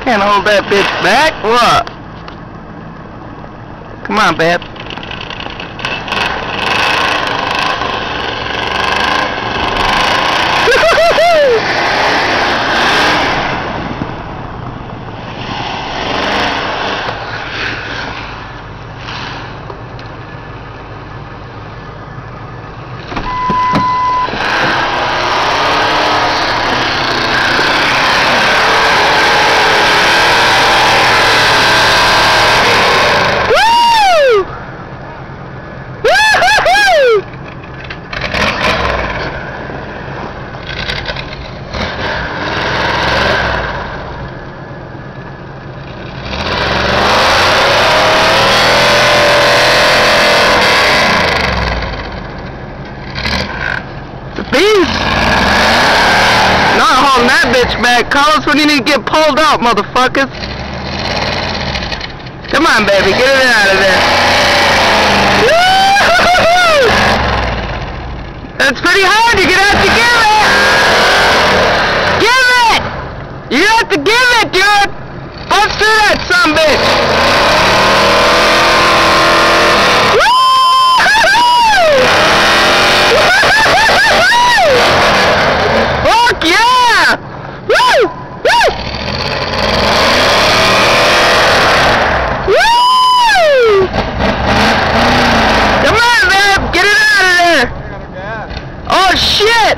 Can't hold that bitch back. What? Come on, babe. Not holding that bitch back. Call us when you need to get pulled out, motherfuckers. Come on, baby, get it out of there. That's pretty hard. You're gonna have to give it. Give it. You have to give it, dude. Bust through that sumbitch. Fuck yeah! Woo! Woo! Woo! Come on, man! Get it out of there! Oh shit!